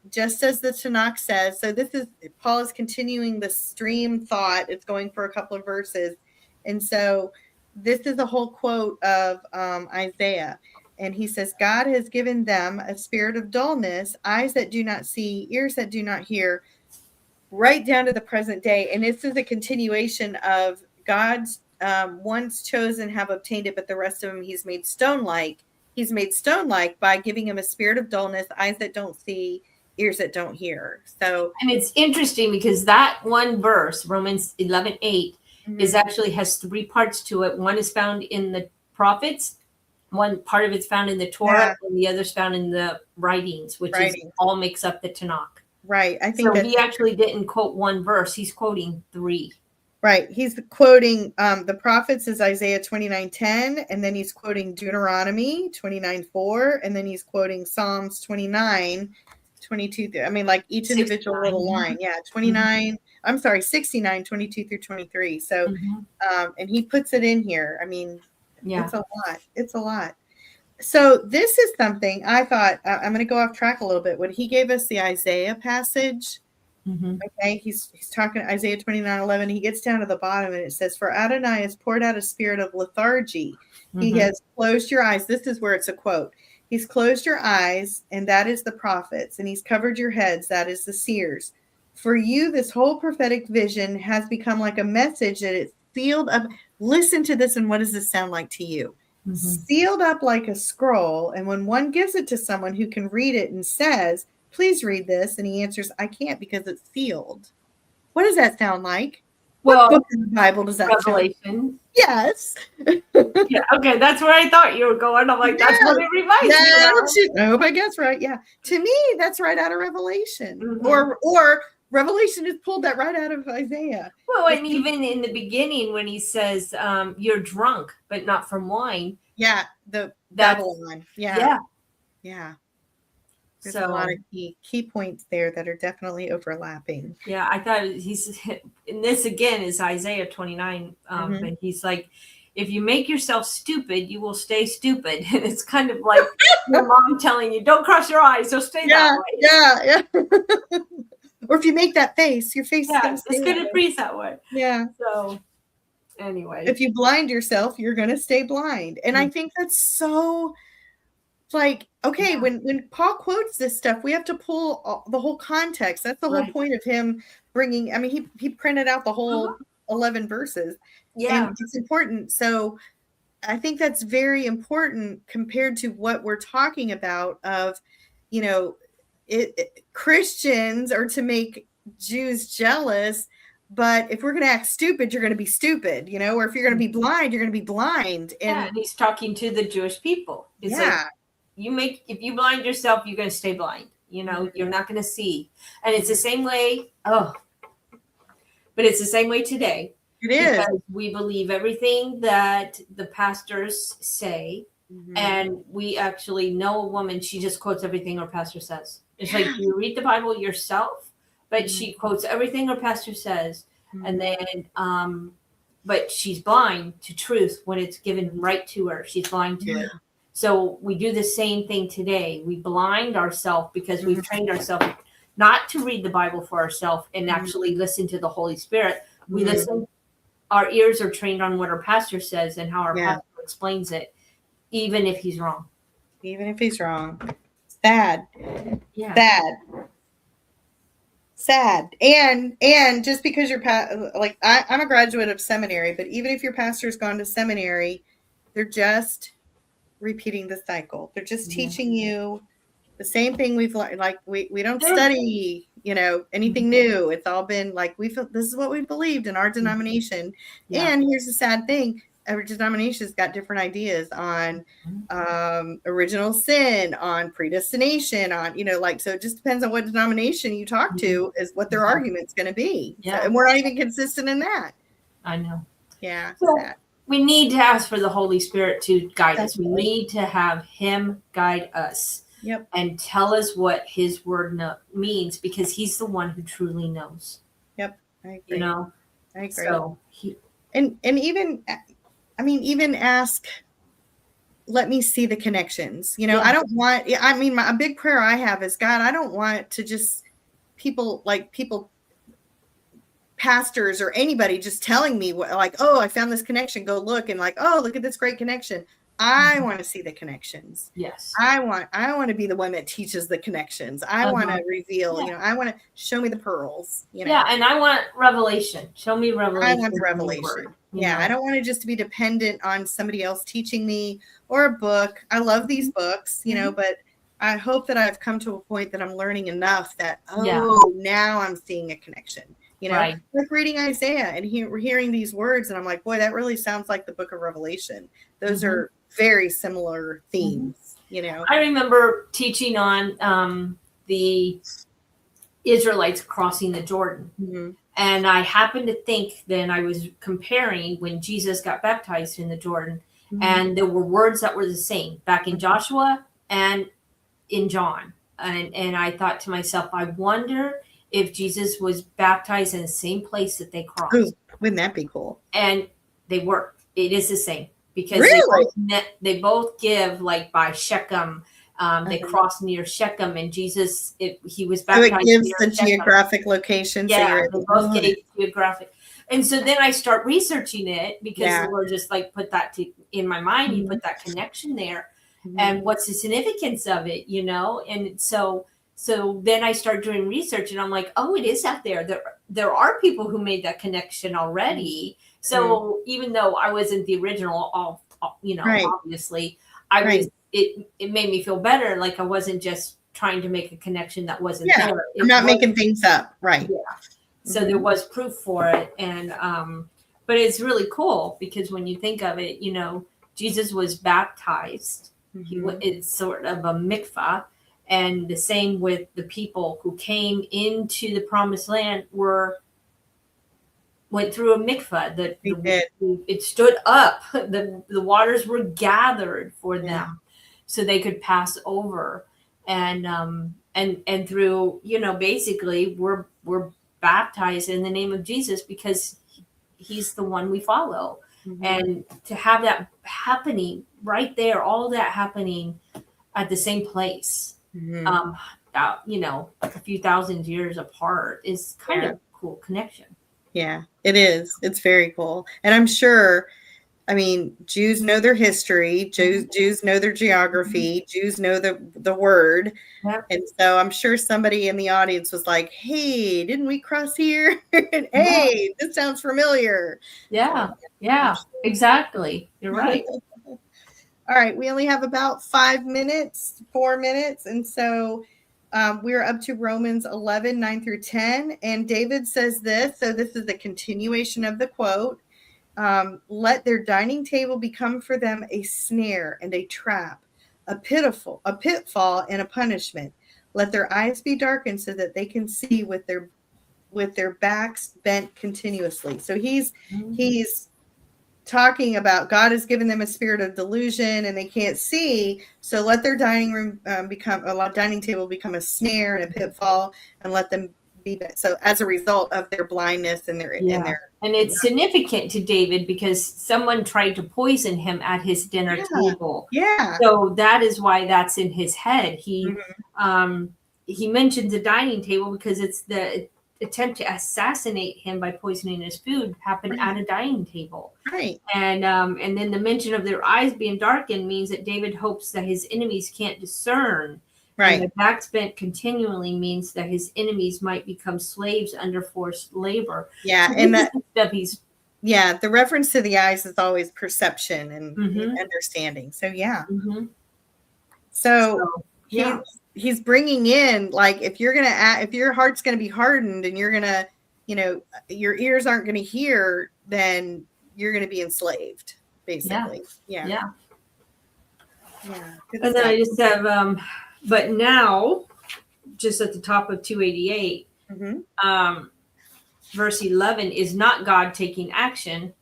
Just as the Tanakh says, so this is Paul is continuing the stream thought. It's going for a couple of verses, and so this is a whole quote of Isaiah, and he says, "God has given them a spirit of dullness, eyes that do not see, ears that do not hear." Right down to the present day, and this is a continuation of God's once chosen have obtained it, but the rest of them He's made stone-like. He's made stone-like by giving him a spirit of dullness, eyes that don't see, ears that don't hear. So, and it's interesting because that one verse, Romans 11:8, is actually has three parts to it. One is found in the prophets, one part of it's found in the Torah, and the other's found in the writings, which is all makes up the Tanakh. Right. I think so he actually didn't quote one verse. He's quoting three. Right. He's quoting the prophets is Isaiah 29:10, and then he's quoting Deuteronomy 29:4, and then he's quoting Psalms 29:22. I mean, like each individual little line. Yeah, 29. I'm sorry, 69:22 through 23. So, and he puts it in here. I mean, it's a lot. It's a lot. So this is something I thought, I'm going to go off track a little bit. When he gave us the Isaiah passage, okay, he's talking Isaiah 29:11. He gets down to the bottom and it says, "For Adonai has poured out a spirit of lethargy. He has closed your eyes." This is where it's a quote. "He's closed your eyes, and that is the prophets, and he's covered your heads, that is the seers. For you, this whole prophetic vision has become like a message that it's sealed up." Listen to this, and what does this sound like to you? Sealed up like a scroll, and when one gives it to someone who can read it and says, "Please read this," and he answers, "I can't because it's sealed." What does that sound like? What book in the Bible does that Revelation. sound like? Yes. Yeah, okay, that's where I thought you were going. I'm like, that's what it reminds me of. I hope I guess right. Yeah. To me, that's right out of Revelation. Or Revelation has pulled that right out of Isaiah. Well, and even in the beginning when he says, "You're drunk, but not from wine." Yeah, the Babylon. Yeah. There's a lot of key points there that are definitely overlapping. Yeah, I thought and this again is Isaiah 29, but he's like, "If you make yourself stupid, you will stay stupid." And it's kind of like your mom telling you, "Don't cross your eyes, so stay that way." Yeah. Or if you make that face, your face is going to freeze that way. Yeah. So anyway. If you blind yourself, you're going to stay blind. And I think that's so like, okay, when Paul quotes this stuff, we have to pull the whole context. That's the whole point of him bringing, I mean, he printed out the whole 11 verses. Yeah. And it's important. So I think that's very important compared to what we're talking about of, you know, Christians are to make Jews jealous, but if we're going to act stupid, you're going to be stupid, you know, or if you're going to be blind, you're going to be blind. And he's talking to the Jewish people. It's like, if you blind yourself, you're going to stay blind. You know, you're not going to see. And it's the same way. But it's the same way today. It is. Because we believe everything that the pastors say. And we actually know a woman, she just quotes everything her pastor says. It's like you read the Bible yourself, but she quotes everything her pastor says. And then, but she's blind to truth when it's given right to her. She's blind to it. So we do the same thing today. We blind ourselves because we've trained ourselves not to read the Bible for ourselves and actually listen to the Holy Spirit. We listen. Our ears are trained on what our pastor says and how our pastor explains it, even if he's wrong. Even if he's wrong. Sad. Yeah. Sad. And just because you're like I'm a graduate of seminary, but even if your pastor's gone to seminary, they're just repeating the cycle. They're just teaching you the same thing we've learned. Like we don't study, you know, anything new. It's all been like this is what we believed in our denomination. And here's the sad thing. Every denomination's got different ideas on original sin, on predestination, on, you know, like, so it just depends on what denomination you talk to is what their argument's going to be. Yeah. So, and we're not even consistent in that. I know. Yeah. So we need to ask for the Holy Spirit to guide us. We need to have him guide us. Yep. And tell us what his word means, because he's the one who truly knows. Yep. I agree. You know? I agree. So and even, I mean, even ask, let me see the connections. You know, Yeah. I don't want, I mean, a big prayer I have is, God, I don't want to just people, pastors or anybody just telling me what, like, oh, I found this connection, go look, and like, oh, look at this great connection. I want to see the connections. Yes. I want to be the one that teaches the connections. I want to reveal, Yeah. I want to show me the pearls, Yeah, and I want revelation. Show me revelation. I want the revelation. Yeah, I don't want it just to be dependent on somebody else teaching me or a book. I love these books, but I hope that I've come to a point that I'm learning enough that, now I'm seeing a connection. Right. Like reading Isaiah and hearing these words, and I'm like, boy, that really sounds like the book of Revelation. Those are very similar themes, I remember teaching on the Israelites crossing the Jordan. And I happened to think then I was comparing when Jesus got baptized in the Jordan, and there were words that were the same back in Joshua and in John. And I thought to myself, I wonder if Jesus was baptized in the same place that they crossed. Ooh, wouldn't that be cool? And they were. It is the same because really? they both give like by Shechem. They crossed near Shechem, and Jesus, he was baptized. So it gives the Shechem. Geographic location. Yeah, so they both gave geographic. And so then I start researching it because the Lord just like put that in my mind. He put that connection there. And what's the significance of it, And so then I start doing research, and I'm like, oh, it is out there. There are people who made that connection already. So even though I wasn't the original, obviously, I was. It made me feel better. Like I wasn't just trying to make a connection that wasn't there. I'm not making things up. Right. Yeah. So there was proof for it. And, but it's really cool because when you think of it, Jesus was baptized. It's sort of a mikvah. And the same with the people who came into the promised land went through a mikvah. It stood up. The waters were gathered for them. So they could pass over, and through basically we're baptized in the name of Jesus because he's the one we follow, and to have that happening right there, all that happening at the same place, a few thousand years apart is kind of a cool connection. Yeah, it is. It's very cool, and I'm sure. I mean, Jews know their history. Jews know their geography. Jews know the word. Yep. And so I'm sure somebody in the audience was like, hey, didn't we cross here? And hey, this sounds familiar. Yeah, exactly. You're right. All right. We only have about 4 minutes. And so we're up to Romans 11, 9 through 10. And David says this. So this is the continuation of the quote. Let their dining table become for them a snare and a trap, a pitfall and a punishment. Let their eyes be darkened so that they can see with their backs bent continuously. So he's talking about God has given them a spirit of delusion and they can't see. So let their dining table become a snare and a pitfall, and let them be. So as a result of their blindness and and it's significant to David because someone tried to poison him at his dinner table. Yeah. So that is why that's in his head. He mentions the dining table because it's the attempt to assassinate him by poisoning his food happened at a dining table. Right. And then the mention of their eyes being darkened means that David hopes that his enemies can't discern. Right. And the back bent continually means that his enemies might become slaves under forced labor. Yeah. So and that stuff he's. Yeah. The reference to the eyes is always perception and understanding. So, yeah. So he's bringing in, like, if your heart's going to be hardened and you're going to, your ears aren't going to hear, then you're going to be enslaved, basically. Yeah. And then I just have, but now, just at the top of 288, verse 11 is not God taking action.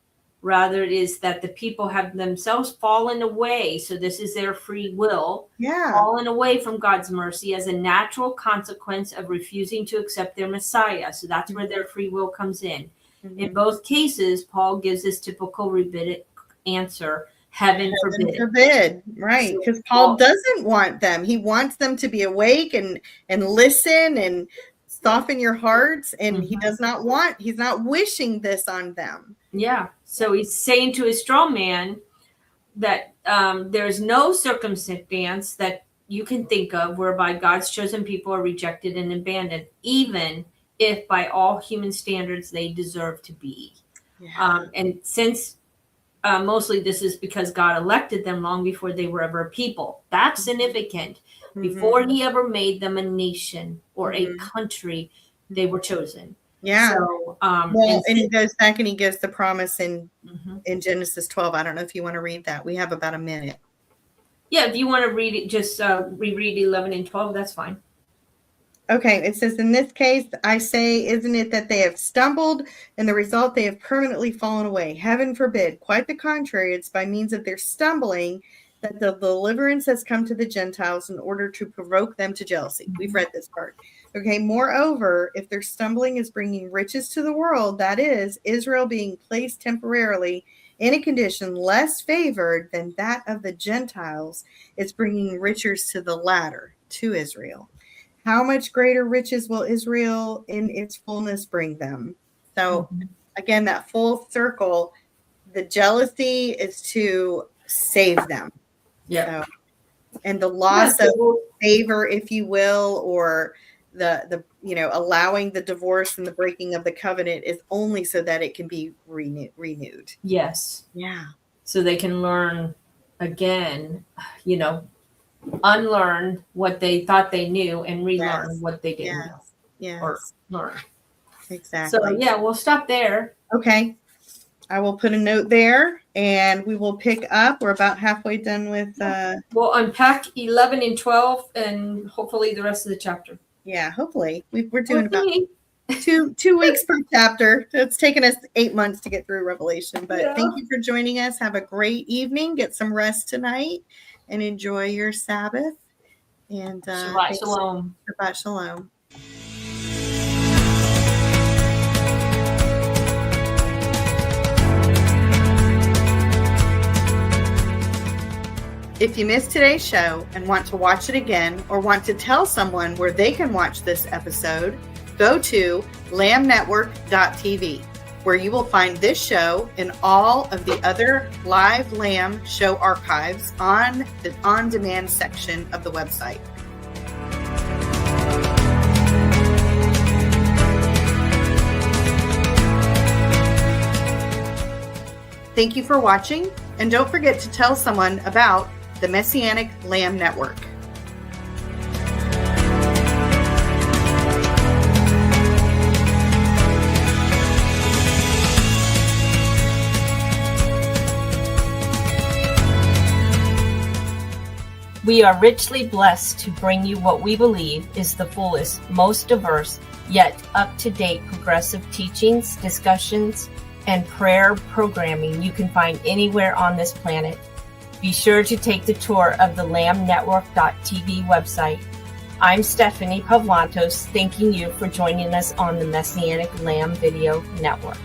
Rather, it is that the people have themselves fallen away. So this is their free will. Fallen away from God's mercy as a natural consequence of refusing to accept their Messiah. So that's where their free will comes in. In both cases, Paul gives this typical rabbinic answer. Heaven Heaven forbid. forbid. Right. Because Paul doesn't want them. He wants them to be awake and listen and soften your hearts. And he does not want, he's not wishing this on them. Yeah. So he's saying to his strong man that there's no circumstance that you can think of whereby God's chosen people are rejected and abandoned, even if by all human standards they deserve to be. Yeah. And since mostly this is because God elected them long before they were ever a people. That's significant. Before he ever made them a nation or a country, they were chosen. Yeah. So, well, and he goes back and he gives the promise in Genesis 12. I don't know if you want to read that. We have about a minute. Yeah, if you want to read it, just reread 11 and 12, that's fine. Okay, it says, in this case, I say, isn't it that they have stumbled, and the result they have permanently fallen away? Heaven forbid. Quite the contrary. It's by means of their stumbling that the deliverance has come to the Gentiles in order to provoke them to jealousy. We've read this part. Okay, moreover, if their stumbling is bringing riches to the world, that is, Israel being placed temporarily in a condition less favored than that of the Gentiles, is bringing riches to the latter, to Israel. How much greater riches will Israel in its fullness bring them? So again, that full circle, the jealousy is to save them. Yeah. So, and the loss of favor, if you will, or the allowing the divorce and the breaking of the covenant is only so that it can be renewed. Yes. Yeah. So they can learn again, unlearn what they thought they knew and relearn what they didn't know. Yes. Or learn. Exactly. So yeah, we'll stop there. Okay. I will put a note there and we will pick up. We're about halfway done with we'll unpack 11 and 12 and hopefully the rest of the chapter. Yeah, hopefully. We're doing about two weeks per chapter. It's taken us 8 months to get through Revelation. But thank you for joining us. Have a great evening. Get some rest tonight and enjoy your Sabbath. And Shabbat Shalom. Shabbat Shalom. If you missed today's show and want to watch it again or want to tell someone where they can watch this episode, go to lambnetwork.tv, where you will find this show and all of the other live Lamb show archives on the on-demand section of the website. Thank you for watching, and don't forget to tell someone about the Messianic Lamb Network. We are richly blessed to bring you what we believe is the fullest, most diverse, yet up-to-date progressive teachings, discussions, and prayer programming you can find anywhere on this planet. Be sure to take the tour of the lambnetwork.tv website. I'm Stephanie Pavlantos, thanking you for joining us on the Messianic Lamb Video Network.